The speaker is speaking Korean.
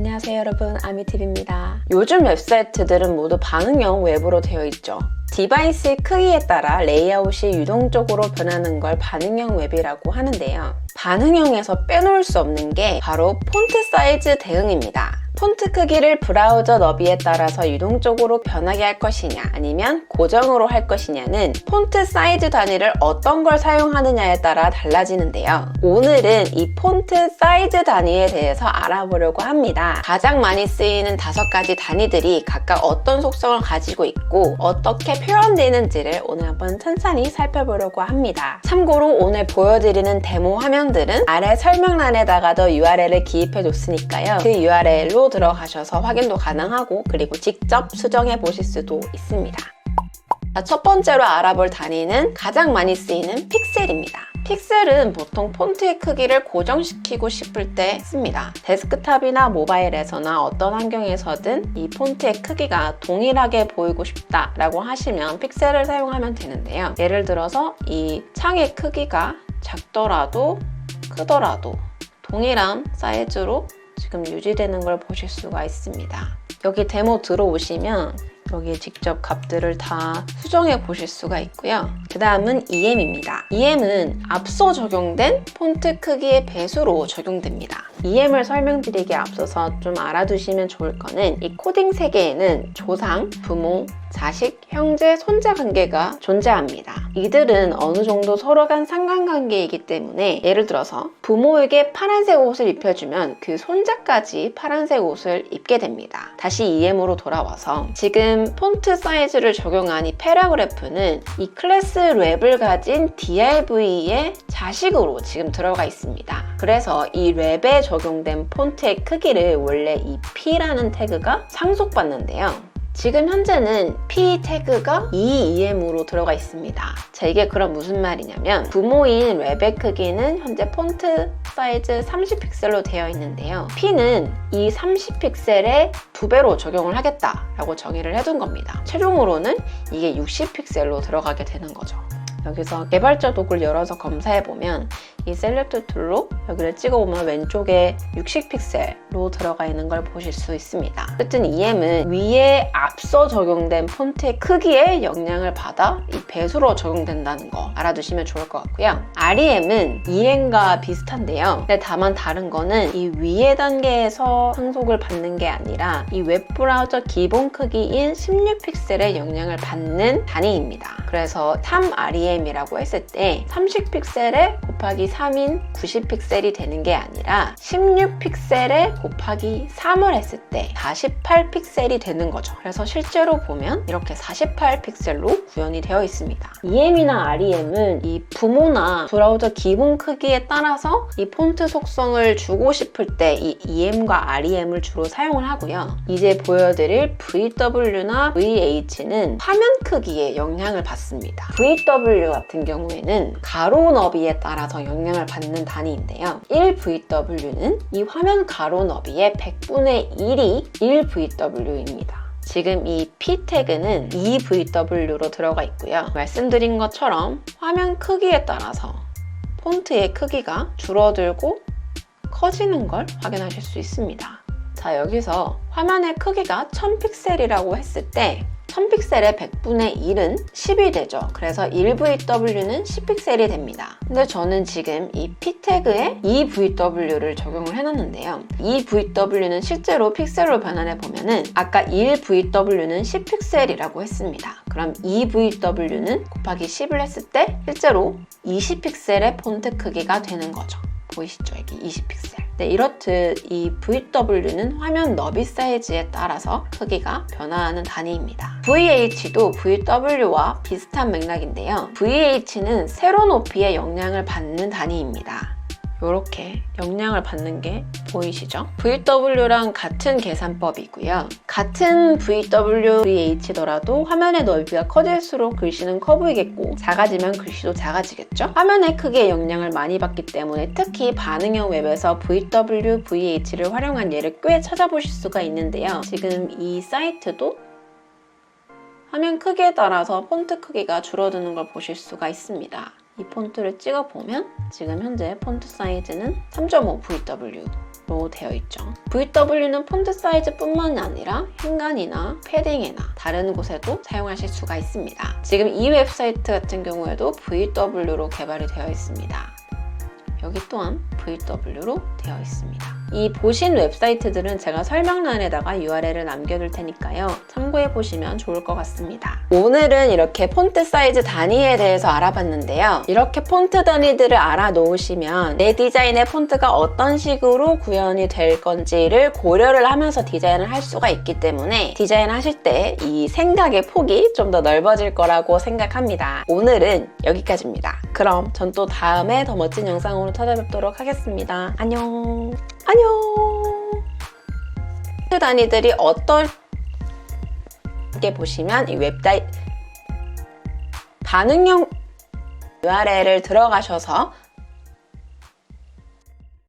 안녕하세요 여러분, 아미TV입니다. 요즘 웹사이트들은 모두 반응형 웹으로 되어 있죠. 디바이스의 크기에 따라 레이아웃이 유동적으로 변하는 걸 반응형 웹이라고 하는데요. 반응형에서 빼놓을 수 없는 게 바로 폰트 사이즈 대응입니다. 폰트 크기를 브라우저 너비에 따라서 유동적으로 변하게 할 것이냐 아니면 고정으로 할 것이냐는 폰트 사이즈 단위를 어떤 걸 사용하느냐에 따라 달라지는데요. 오늘은 이 폰트 사이즈 단위에 대해서 알아보려고 합니다. 가장 많이 쓰이는 5가지 단위들이 각각 어떤 속성을 가지고 있고 어떻게 표현되는지를 오늘 한번 천천히 살펴보려고 합니다. 참고로 오늘 보여드리는 데모 화면들은 아래 설명란에다가도 URL을 기입해 줬으니까요. 그 URL로 들어가셔서 확인도 가능하고 그리고 직접 수정해 보실 수도 있습니다. 첫 번째로 알아볼 단위는 가장 많이 쓰이는 픽셀입니다. 픽셀은 보통 폰트의 크기를 고정시키고 싶을 때 씁니다. 데스크탑이나 모바일에서나 어떤 환경에서든 이 폰트의 크기가 동일하게 보이고 싶다라고 하시면 픽셀을 사용하면 되는데요. 예를 들어서 이 창의 크기가 작더라도 크더라도 동일한 사이즈로 지금 유지되는 걸 보실 수가 있습니다. 여기 데모 들어오시면 여기에 직접 값들을 다 수정해 보실 수가 있고요. 그 다음은 EM입니다. EM은 앞서 적용된 폰트 크기의 배수로 적용됩니다. EM을 설명드리기에 앞서서 좀 알아두시면 좋을 거는 이 코딩 세계에는 조상, 부모, 자식, 형제, 손자 관계가 존재합니다. 이들은 어느 정도 서로 간 상관관계이기 때문에 예를 들어서 부모에게 파란색 옷을 입혀주면 그 손자까지 파란색 옷을 입게 됩니다. 다시 EM으로 돌아와서 지금 폰트 사이즈를 적용한 이 패러그래프는 이 클래스 랩을 가진 DRV의 자식으로 지금 들어가 있습니다. 그래서 이 랩에 적용된 폰트의 크기를 원래 이 P라는 태그가 상속받는데요. 지금 현재는 P 태그가 EEM으로 들어가 있습니다. 자, 이게 그럼 무슨 말이냐면 부모인 랩의 크기는 현재 폰트 사이즈 30픽셀로 되어 있는데요. P는 이 30픽셀의 2배로 적용을 하겠다라고 정의를 해둔 겁니다. 최종으로는 이게 60픽셀로 들어가게 되는 거죠. 여기서 개발자 도구를 열어서 검사해보면 이 셀렉트 툴로 여기를 찍어보면 왼쪽에 60픽셀로 들어가 있는 걸 보실 수 있습니다. 어쨌든 EM은 위에 앞서 적용된 폰트의 크기에 영향을 받아 이 배수로 적용된다는 거 알아두시면 좋을 것 같고요. REM은 EM과 비슷한데요. 근데 다만 다른 거는 이 위의 단계에서 상속을 받는 게 아니라 이 웹브라우저 기본 크기인 16픽셀의 영향을 받는 단위입니다. 그래서 3REM이라고 했을 때 30픽셀에 곱하기 3인 90픽셀이 되는 게 아니라 16픽셀에 곱하기 3을 했을 때 48픽셀이 되는 거죠. 그래서 실제로 보면 이렇게 48픽셀로 구현이 되어 있습니다. EM이나 REM은 이 부모나 브라우저 기본 크기에 따라서 이 폰트 속성을 주고 싶을 때 이 EM과 REM을 주로 사용을 하고요. 이제 보여드릴 VW나 VH는 화면 크기에 영향을 받습니다. VW 같은 경우에는 가로 너비에 따라서 영향을 받는 단위인데요. 1VW는 이 화면 가로 너비의 100분의 1이 1VW입니다. 지금 이 P 태그는 2VW로 들어가 있고요. 말씀드린 것처럼 화면 크기에 따라서 폰트의 크기가 줄어들고 커지는 걸 확인하실 수 있습니다. 자, 여기서 화면의 크기가 1000픽셀이라고 했을 때 1000픽셀의 100분의 1은 10이 되죠. 그래서 1VW는 10픽셀이 됩니다. 근데 저는 지금 이 P 태그에 2VW를 적용을 해놨는데요. 2VW는 실제로 픽셀로 변환해 보면은 아까 1VW는 10픽셀이라고 했습니다. 그럼 2VW는 곱하기 10을 했을 때 실제로 20픽셀의 폰트 크기가 되는 거죠. 보이시죠? 여기 20픽셀. 네, 이렇듯 이 VW는 화면 너비 사이즈에 따라서 크기가 변화하는 단위입니다. VH도 VW와 비슷한 맥락인데요. VH는 세로 높이에 영향을 받는 단위입니다. 이렇게 영향을 받는 게 보이시죠? VW랑 같은 계산법이고요. 같은 VW, VH더라도 화면의 넓이가 커질수록 글씨는 커 보이겠고 작아지면 글씨도 작아지겠죠? 화면의 크기에 영향을 많이 받기 때문에 특히 반응형 웹에서 VW, VH를 활용한 예를 꽤 찾아보실 수가 있는데요. 지금 이 사이트도 화면 크기에 따라서 폰트 크기가 줄어드는 걸 보실 수가 있습니다. 이 폰트를 찍어보면 지금 현재 폰트 사이즈는 3.5 VW 되어 있죠. VW는 폰트 사이즈뿐만 아니라 행간이나 패딩이나 다른 곳에도 사용하실 수가 있습니다. 지금 이 웹사이트 같은 경우에도 VW로 개발이 되어 있습니다. 여기 또한 VW로 되어 있습니다. 이 보신 웹사이트들은 제가 설명란에다가 URL을 남겨둘 테니까요. 참고해 보시면 좋을 것 같습니다. 오늘은 이렇게 폰트 사이즈 단위에 대해서 알아봤는데요. 이렇게 폰트 단위들을 알아놓으시면 내 디자인의 폰트가 어떤 식으로 구현이 될 건지를 고려를 하면서 디자인을 할 수가 있기 때문에 디자인하실 때 이 생각의 폭이 좀 더 넓어질 거라고 생각합니다. 오늘은 여기까지입니다. 그럼 전 또 다음에 더 멋진 영상으로 찾아뵙도록 하겠습니다. 안녕. 안녕. 폰트 단위들이 어떻게 보시면 이 웹사이트 반응형 URL을 들어가셔서